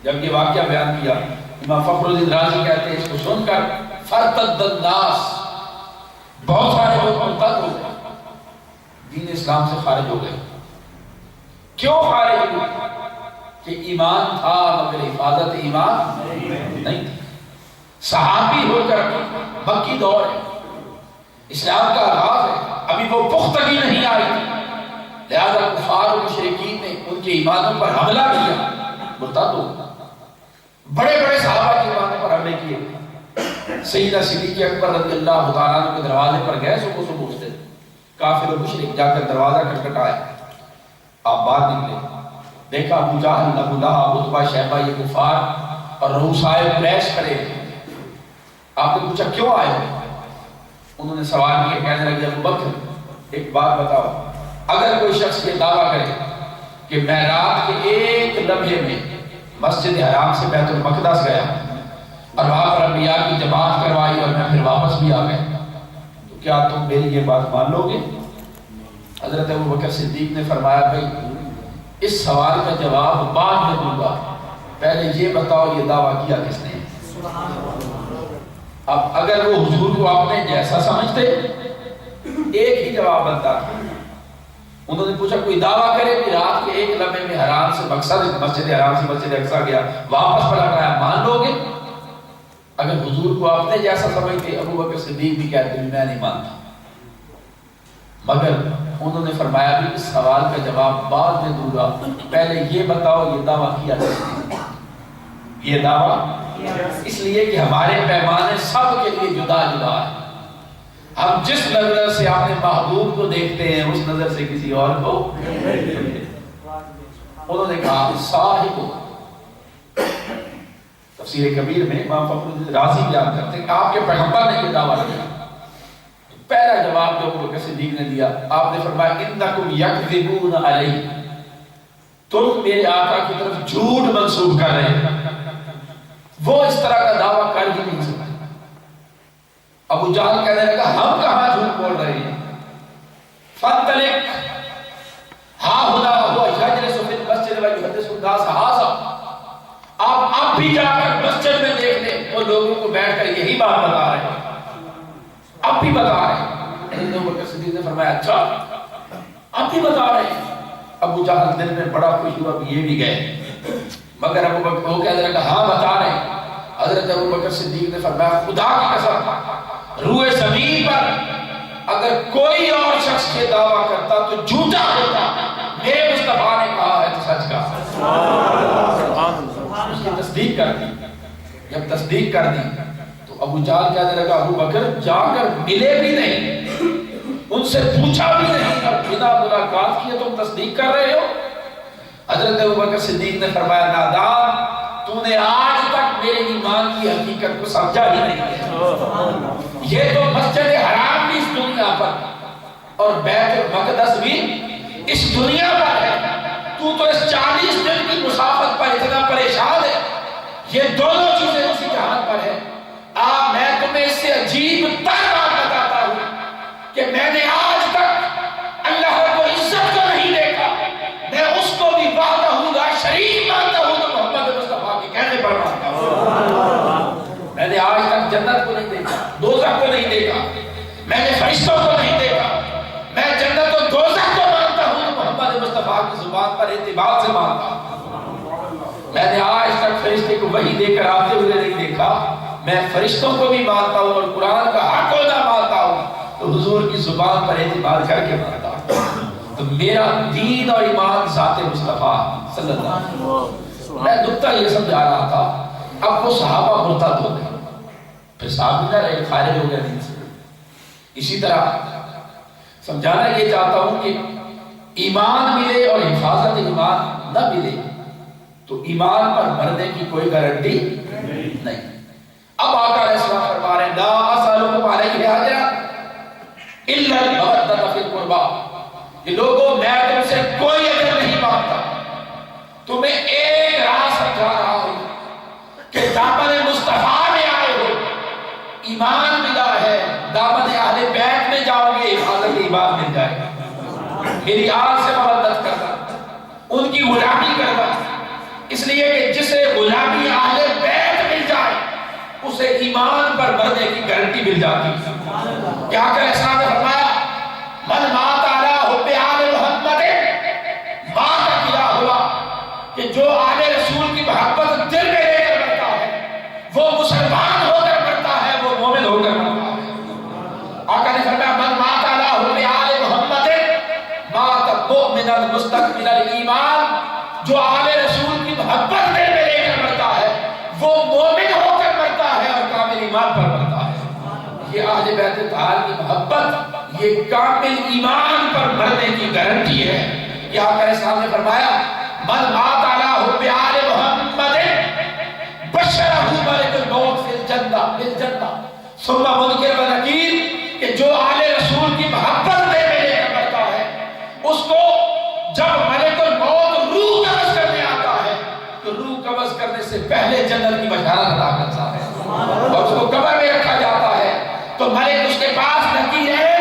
جب یہ واقعہ بیان کیا امام فخر الدین رازی کہتے ہیں اس کو سن کر فرتد الناس، بہت سارے لوگ مرتد ہو گئے، دین اسلام سے خارج ہو گئے۔ کیوں خارج ہوئے؟ کہ ایمان تھا مگر حفاظت ایمان نہیں تھی۔ صحابی ہو کر مکی دور ہے، اسلام کا آغاز ہے، ابھی وہ پختگی نہیں آئی تھی، لہذا کفار و مشرکین نے ان کے ایمانوں پر حملہ کیا، مرتد ہو گئے۔ بڑے بڑے صحابہ کے ایمانوں پر حملے کیے۔ سیدنا صدیق اکبر رضی اللہ تعالیٰ عنہ کے دروازے پر گئے، صبح صبح اٹھتے کافر و مشرک جا کر دروازہ کھٹکھٹایا، آپ باہر نکلے، دیکھا ابو جہل، ابو لہب، عتبہ، شیبہ، یہ کفار اور رؤسائے قریش کھڑے۔ آپ نے پوچھا کیوں آئے ہو؟ انہوں نے سوال کیا، کہنے لگے ابو بکر ایک بات بتاؤ، اگر کوئی شخص یہ دعویٰ کرے کہ میں رات کے ایک لمحے میں مسجد حرام سے بیت المقدس گیا اور وہاں پر انبیاء کی جماعت کروائی اور میں پھر واپس بھی آ گیا، تو کیا تم میری یہ بات مان لو گے؟ حضرت ابوبکر صدیق نے فرمایا بھائی اس سوال کا جواب بعد میں دوں گا، پہلے یہ بتاؤ یہ دعویٰ کیا کس نے؟ اب اگر وہ حضور کو آپ نے جیسا سمجھتے ایک ہی جواب بنتا تھا۔ انہوں نے پوچھا کوئی دعویٰ کرے کہ رات کے ایک لمحے میں حرام سے مقصد مسجد حرام سے مسجد اقصی گیا واپس پلٹ آیا، مان لو گے؟ اگر حضور کو آپ نے جیسا سمجھتے ابوبکر صدیق بھی کہتے ہیں میں نہیں مانتا، مگر انہوں نے فرمایا بھی اس سوال کا جواب بعد میں دوں گا، پہلے یہ بتاؤ یہ دعویٰ کیا ہے؟ یہ دعویٰ اس لیے کہ ہمارے پیمانے سب کے لیے جدا جدا ہے، ہم جس نظر سے اپنے محبوب کو دیکھتے ہیں اس نظر سے کسی اور کو۔ انہوں نے کہا صاحب تفسیر کبیر میں امام فخر الدین رازی بیان کرتے ہیں کہ آپ کے پیغمبر نے یہ دعویٰ کیا۔ پہلا جواب جو ابوبکر صدیق نے دیا، آپ نے فرمایا انکم یکذبون علی، تم میرے آقا کی طرف جھوٹ منسوب کر رہے ہیں، وہ اس طرح کا دعویٰ کر ہی نہیں سکتے۔ ابو جہل کہنے لگا ہم کہاں جھوٹ بول رہے ہیں، فانطلق ہاں ہنا ہوا یجلس فی المسجد ویحدث الناس ھذا، آپ اب بھی جا کر مسجد میں دیکھ لیں، وہ لوگوں کو بیٹھ کر یہی بات بتا رہے ہیں، اب بھی بتا رہے ہیں۔ ابوبکر صدیق نے فرمایا اچھا اب بھی بتا رہے ہیں۔ ابو جہل دل میں بڑا خوش ہوا کہ یہ بھی گئے، مگر ابوبکر وہ کہنے لگا ہاں بتا رہے ہیں۔ حضرت ابوبکر صدیق نے فرمایا خدا کی قسم روئے زمین پر اگر کوئی اور شخص یہ دعویٰ کرتا تو جھوٹا ہوتا، میرے مصطفیٰ نے کہا ہے تو سچ کہا۔ اس کی تصدیق کر دی، جب تصدیق کر دی تو ابو جہل کہنے لگا ابو بکر جا کر ملے بھی نہیں، ان سے پوچھا بھی نہیں، اور بنا ملاقات کیے تم تصدیق کر رہے ہو؟ حضرت ابوبکر صدیق نے فرمایا نادان، تو نے آج تک میرے ایمان کی حقیقت کو سمجھا ہی نہیں ہے، یہ تو مسجد حرام بھی اس دنیا پر اور بیت المقدس بھی اس دنیا پر ہے، تو اس 40 دن کی مسافت پر اتنا پریشان ہے، یہ دونوں چیزیں اسی جہان پر ہے۔ میں تمہیں اس سے عجیب تر بات بتاتا ہوں کہ میں نے آج تک اللہ کو عزت کو نہیں دیکھا، میں اس کو بھی وحدہ لا شریک مانتا ہوں تو محمد مصطفیٰ کے کہنے پر مانتا ہوں۔ میں نے آج تک جنت کو نہیں دیکھا، دوزخ کو نہیں دیکھا، میں نے فرشتوں کو نہیں دیکھا، میں جنت و دوزخ کو مانتا ہوں تو محمد مصطفیٰ کی زبان پر اعتبار سے مانتا ہوں۔ میں نے آج تک فرشتے کو وحی دے کر آتے ہوئے نہیں دیکھا، میں فرشتوں کو بھی مانتا ہوں اور قرآن کا حق ہونا مانتا ہوں تو حضور کی زبان پر اعتبار کر کے مانتا ہوں۔ تو میرا دین اور ایمان ذات مصطفیٰ صلی اللہ علیہ وسلم۔ میں نکتہ یہ سمجھا رہا تھا، اب وہ صحابہ مرتد ہو گئے، پھر صحابہ نہ رہے، خارج ہو گئے دین سے۔ اسی طرح سمجھانا یہ چاہتا ہوں کہ ایمان ملے اور حفاظت ایمان نہ ملے تو ایمان پر مرنے کی کوئی گارنٹی نہیں۔ اب آقا علیہ السلام فرما رہے ہیں لا اسألکم علیہ اجرا الا المودۃ فی القربى، یہ لوگوں میں تم سے کوئی اجر نہیں مانگتا، تمہیں ایک راہ سمجھا رہا ہوں کہ دامن مصطفیٰ میں آئے ہو، ایمان ملا ہے، دامن اہل بیت میں جاؤ گے، حضرت ایمان مل جائے گا۔ میری آل سے محبت کرنا، ان کی غلامی کرنا، اس اس لیے کہ جسے غلامی اہل بیت مل جائے اسے ایمان پر مرنے کی گارنٹی مل جاتی ہے۔ کیا کہ اسلام نے فرمایا من مات علی حب آل محمد مات کیا ہوا، کہ جو آل رسول کی محبت دل میں لے کر مرتا ہے وہ مسلمان ہو کر مرتا ہے، وہ مومن ہو کر مرتا ہے۔ آقا نے فرمایا من مات علی حب آل محمد مات مؤمنا مستقبل الایمان، جو آل رسول کی محبت دل میں لے کر مرتا ہے وہ مومن ہو کر مرتا ہے اور کامل ایمان پر مرتا ہے۔ یہ اہل بیت اطہار کی محبت یہ کامل ایمان پر مرنے کی گارنٹی ہے۔ یہاں کرے صاحب نے فرمایا من مات علی حب آل محمد بشرہ ملک الموت فی الجنہ ثم منکر و نکیر، کہ جو آل رسول کی محبت دل میں لے کر مرتا ہے اس کو جب ملک الموت روح قبض کرنے آتا ہے تو روح قبض کرنے سے پہلے جنت کی بشارت عطا کرتا ہے، اور اس کو قبر میں رکھا جاتا ہے تو ملک اس کے پاس نکیر ہے،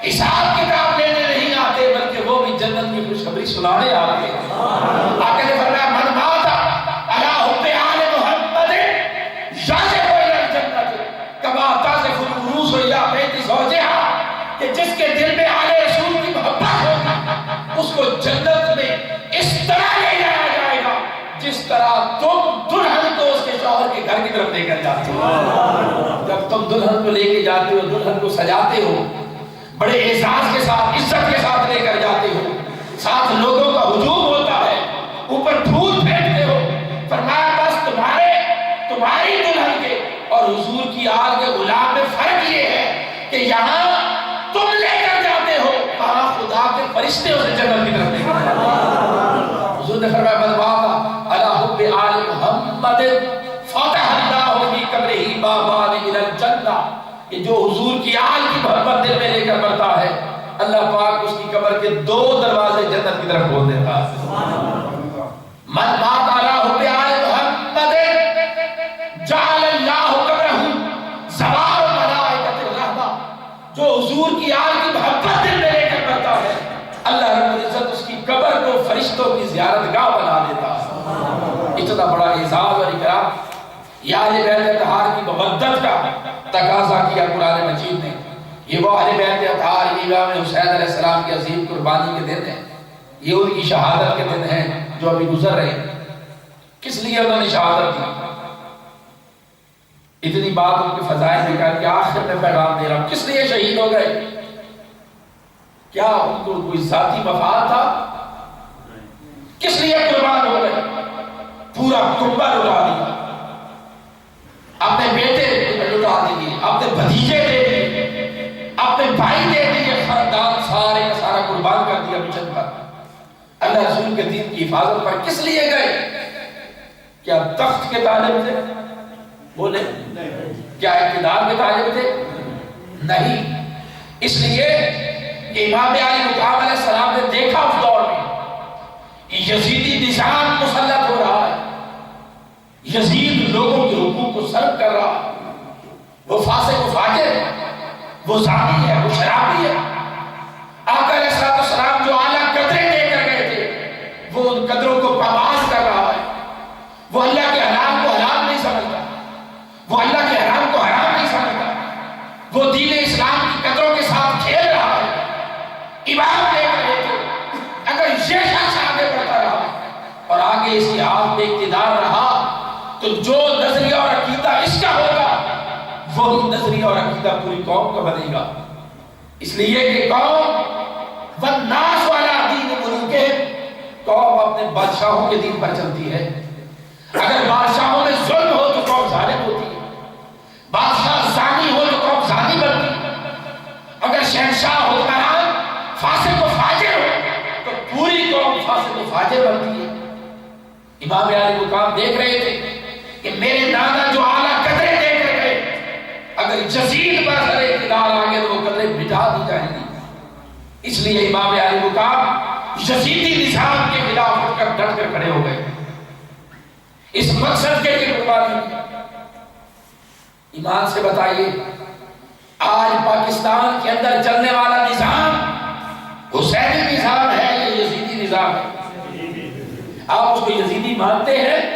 حساب کتاب لینے نہیں آتے بلکہ وہ بھی جنت کی خوشخبری سنانے آتے ہیں۔ آقا نے فرمایا من مات علی حب آل محمد یعزف الی الجنۃ کما تعزف العروس الی بیت زوجها، کہ جس کے دل میں آل رسول کی محبت ہوگی اس کو جنت میں اس طرح لے جایا جائے گا جس طرح تم دلہن کو اس کے شوہر کے گھر کی طرف لے کر جاتے ہو۔ جب تم دلہن کو لے کے جاتے ہو، دلہن کو سجاتے ہو، بڑے اعزاز کے ساتھ عزت کے ساتھ لے کر جاتے ہو، ساتھ لوگوں کا ہجوم ہوتا ہے، اوپر پھول پھینکتے ہو، فرمایا بس تمہاری دلہن کے اور حضور کی آل کے غلام میں فرق یہ ہے کہ یہاں تم لے کر جاتے ہو، وہاں خدا کے فرشتے اسے جنت کی طرف لے کر جاتے ہیں۔ حضور نے فرمایا من مات علی حب آل محمد فتح اللہ فی قبرہ بابان الی الجنہ، کہ جو حضور کی آل کی محبت دل میں لے کر مرتا ہے اللہ پاک اس کی قبر کے 2 دروازے جنت کی طرف کھول دیتا ہے۔ من مات علی حب آل محمد جعل اللہ قبرہ زوار ملائکۃ الرحمہ، جو حضور کی آل کی محبت دل میں لے کر مرتا ہے اللہ رب العزت اس کی قبر کو فرشتوں کی زیارت گاہ بنا دیتا ہے۔ اتنا بڑا اعزاز اور اکرام یہ اہل بیت اطہار کی مودت کا تقاضا کیا قرآن مجید نے۔ یہ وہ اہل بیت اطہار امام حسین علیہ السلام کی عظیم قربانی کے دن ہیں، یہ ان کی شہادت کے دن ہیں جو ابھی گزر رہے ہیں۔ کس لیے انہوں نے شہادت دی؟ اتنی بات ان کے فضائل میں کہا کہ آخر میں پیغام دے رہا ہوں، کس لیے شہید ہو گئے؟ کیا ان کو کوئی ذاتی مفاد تھا؟ کس لیے قربان ہو گئے؟ پورا کنبہ لٹا دیا، اپنے بیٹے لٹا دیے، اپنے بھتیجے دے دیے، اپنے بھائی دے دیے، خاندان سارے کا سارا قربان کر دیا مشن پر، اللہ رسول کے دین کی حفاظت پر۔ کس لیے گئے؟ کیا تخت کے طالب تھے؟ بولے کیا اقتدار کے طالب تھے؟ نہیں، اس لیے کہ امام علی مقام علیہ السلام نے دیکھا اس دور میں یزیدی نظام مسلط ہو رہا ہے، یزید لوگوں کے حقوق کو سلب کر رہا ہے، وہ فاسق و فاجر ہے، وہ زانی ہے، وہ شرابی ہے۔ آقا علیہ السلام جو اعلیٰ قدریں دے کر گئے تھے وہ ان قدروں کو پامال کر رہا ہے، وہ اللہ کے حلال کو حلال نہیں سمجھتا، وہ اللہ کے حرام کو حرام نہیں سمجھتا، وہ دین اسلام کی قدروں کے ساتھ کھیل رہا ہے۔ امام دیکھ رہے تھے اگر یہ شخص آگے بڑھتا رہا اور آگے اس کی ہاتھ میں اقتدار رہا تو جو نظریہ اور عقیدہ اس کا ہوگا وہی نظریہ اور عقیدہ پوری قوم کا بنے گا۔ اس لیے کہ قوم والناس علی دین ملوکہم، قوم اپنے بادشاہوں کے دین پر چلتی ہے۔ اگر بادشاہوں میں ظلم ہو تو قوم ظالم ہوتی ہے، بادشاہ زانی ہو تو قوم زانی بنتی ہے، اگر شہنشاہ حکمران فاسق و فاجر ہو تو پوری قوم فاسق و فاجر بنتی ہے۔ امام علی مقام دیکھ رہے تھے کہ میرے دادا جو اعلیٰ قدریں دے کر گئے اگر یزید پر سر اقتدار آ گئے تو وہ قدریں مٹا دی جائیں گی۔ اس لیے امام علی مقام یزیدی نظام کے خلاف اٹھ کر ڈٹ کر کھڑے ہو گئے، اس مقصد کے لیے قربانی۔ ایمان سے بتائیے آج پاکستان کے اندر چلنے والا نظام حسینی نظام ہے یا یزیدی نظام ہے؟ آپ اس کو یزیدی مانتے ہیں